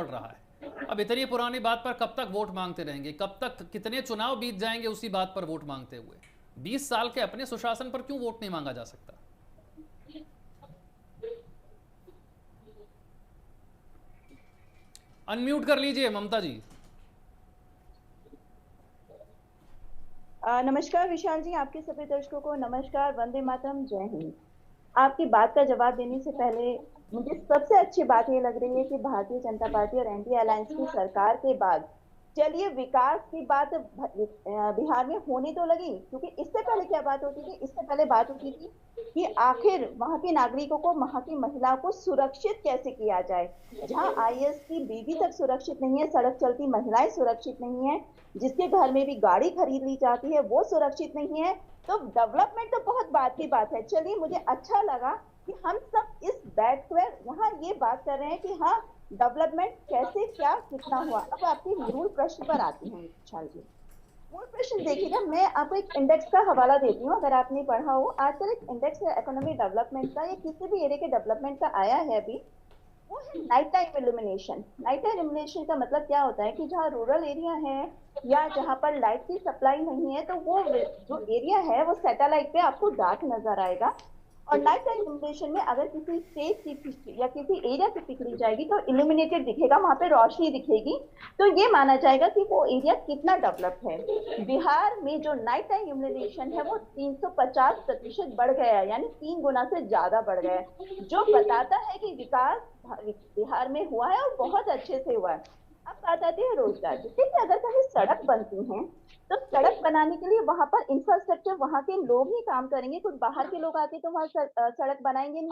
पड़ रहा है। अब इतनी पुरानी बात पर कब तक वोट मांगते रहेंगे? कब तक कितने चुनाव बीत जाएंगे उसी बात पर वोट मांगते हुए? 20 साल के अपने सुशासन पर क्यों वोट नहीं मांगा जा सकता? अनम्यूट कर लीजिए ममता जी। नमस्कार विशाल जी, आपके सभी दर्शकों को नमस्कार, वंदे मातरम, जय हिंद। आपकी बात का जवाब देने से पहले मुझे सबसे अच्छी बात ये लग रही है कि भारतीय जनता पार्टी और एनडीए अलायंस की सरकार के बाद चलिए विकास की बात बिहार में होने तो लगी, क्योंकि इससे पहले क्या बात होती थी? इससे पहले बात होती थी कि आखिर वहां के नागरिकों को, वहां की महिलाओं को सुरक्षित कैसे किया जाए। जहां आईएएस की बीवी तक सुरक्षित नहीं है, सड़क चलती महिलाएं सुरक्षित नहीं है, जिसके घर में भी गाड़ी खरीद ली जाती है वो सुरक्षित नहीं है, तो डेवलपमेंट तो बहुत बात की बात है। चलिए, मुझे अच्छा लगा कि हम सब इस बैठकर यहाँ ये बात कर रहे हैं कि हाँ, डेवलपमेंट कैसे, क्या, कितना हुआ। अब आपके मूल प्रश्न पर आती हूँ विशाल जी। मूल प्रश्न देखिएगा, मैं आपको एक इंडेक्स का हवाला देती हूँ, अगर आपने पढ़ा हो। आजकल एक इंडेक्स है इकोनॉमिक डेवलपमेंट का या किसी भी एरिया के डेवलपमेंट का आया है अभी, वो है night time illumination. Night time illumination का मतलब क्या होता है कि जहाँ रूरल एरिया है या जहाँ पर लाइट की सप्लाई नहीं है, तो वो जो एरिया है वो सैटेलाइट पे आपको डार्क नजर आएगा। और नाइट टाइम इल्यूमिनेशन में अगर किसी स्टेट की या किसी एरिया की पकड़ी जाएगी तो इल्यूमिनेटेड दिखेगा, वहां पे रोशनी दिखेगी, तो ये माना जाएगा कि वो एरिया कितना डेवलप है। बिहार में जो नाइट टाइम इल्यूमिनेशन है वो 350% बढ़ गया है, यानी 3 गुना से ज्यादा बढ़ गया है, जो बताता है कि विकास बिहार में हुआ है और बहुत अच्छे से हुआ है। अब बात आती है रोजगार की। देखिए, अगर कहीं सड़क बनती है तो सड़क बनाने के लिए वहां पर इंफ्रास्ट्रक्चर वहां के लोग ही काम करेंगे, कुछ बाहर के लोग आके तो वहां सड़क बनाएंगे नहीं।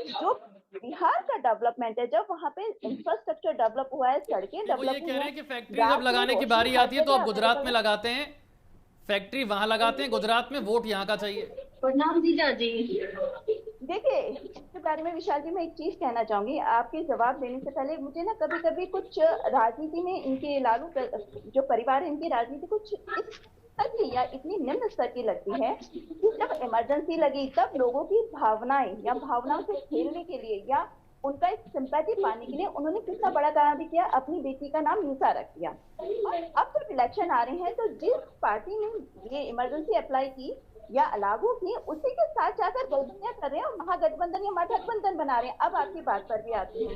तो जो बिहार का डेवलपमेंट है, जब वहां पे इंफ्रास्ट्रक्चर डेवलप हुआ है, सड़कें नहीं, वो ये डेवलप कह हुई रहे हैं, हैं कि फैक्ट्री जब रात में लगाने की रोशनी बारी हर आती है तो जगह अब गुजरात अवेलेबल में है। लगाते हैं। फैक्ट्री वहां लगाते हैं गुजरात में, वोट यहां का चाहिए। प्रणाम जीजा जी। देखिए, इसके बारे में विशाल जी मैं एक चीज कहना चाहूंगी आपके जवाब देने से पहले। मुझे ना कभी कभी कुछ राजनीति में इनके जो परिवार है, इनकी राजनीति कुछ इस स्तर की या इतनी निम्न स्तर की लगती है कि जब इमरजेंसी लगी तब लोगों की भावनाएं या भावनाओं से खेलने के लिए या उनका एक सिंपैथी पाने के लिए उन्होंने कितना बड़ा काम भी किया, अपनी बेटी का नाम मीसा रख दिया। और अब जब इलेक्शन आ रहे हैं तो जिस पार्टी ने ये इमरजेंसी अप्लाई की या लागू की, उसी के साथ जाकर गलतियां कर रहे हैं और महागठबंधन या महागठबंधन बना रहे हैं। अब आपकी बात पर भी आती हूँ,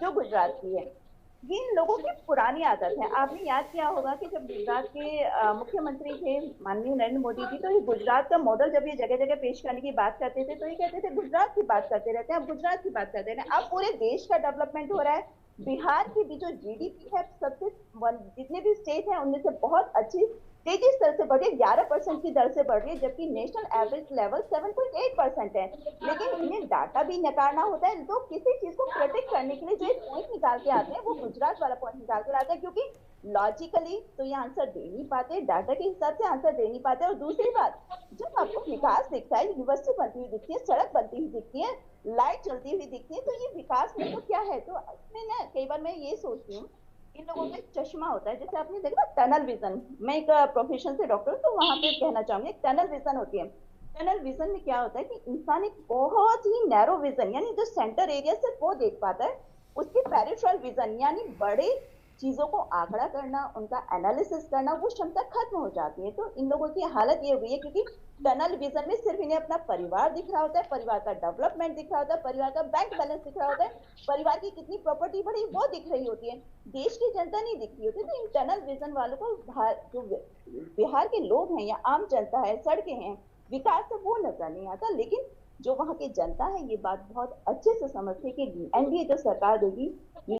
जो गुजरात की है, ये इन लोगों की पुरानी आदत है। आपने याद किया होगा कि जब गुजरात के मुख्यमंत्री थे माननीय नरेंद्र मोदी जी, तो ये गुजरात का मॉडल जब ये जगह जगह पेश करने की बात करते थे तो ये कहते थे गुजरात की बात करते रहते हैं, अब गुजरात की बात करते रहे। अब पूरे देश का डेवलपमेंट हो रहा है। बिहार की भी जो जीडीपी है, सबसे जितने भी स्टेट हैं उनमें से बहुत अच्छी तेजी दर से बढ़ रही है, 11% की दर से बढ़ रही है, जबकि नेशनल एवरेज लेवल 7.8% है। लेकिन इन्हें डाटा भी नकारना होता है, तो किसी चीज को प्रोटेक्ट करने के लिए जो एक पॉइंट निकाल के आते हैं वो गुजरात वाला पॉइंट निकाल के लाते हैं, क्योंकि लॉजिकली तो ये आंसर दे नहीं पाते, डाटा के हिसाब से आंसर दे नहीं पाते। और दूसरी बात, जब आपको विकास दिखता है, यूनिवर्सिटी बनती हुई दिखती है, सड़क बनती हुई दिखती है, लाइट चलती हुई दिखती है, तो ये विकास में तो क्या है? तो इसमें ना कई बार मैं ये सोचती हूँ, इन लोगों का एक चश्मा होता है, जैसे आपने देखा टनल विजन। मैं एक प्रोफेशन से डॉक्टर हूँ, तो वहां पे कहना चाहूंगी, एक टनल विजन होती है। टनल विजन में क्या होता है कि इंसान एक बहुत ही नैरो विजन, यानी जो सेंटर एरिया सिर्फ वो देख पाता है, उसकी पेरिफेरल विजन यानी बड़े चीजों को आंकड़ा करना, उनका एनालिसिस करना, वो क्षमता खत्म हो जाती है। तो इन लोगों की हालत ये हुई है, क्योंकि टनल विजन में सिर्फ इन्हें अपना परिवार दिख रहा होता है, परिवार का डेवलपमेंट दिख रहा होता है, परिवार का बैंक बैलेंस दिख रहा होता है, परिवार की कितनी प्रॉपर्टी बढ़ी वो दिख रही होती है, देश की जनता नहीं दिख रही होती। तो इन टनल विजन वालों को जो बिहार के लोग हैं या आम जनता है, सड़कें हैं, विकास है, वो नजर नहीं आता। लेकिन जो वहां की जनता है ये बात बहुत अच्छे से समझती है कि एनडीए जो सरकार देगी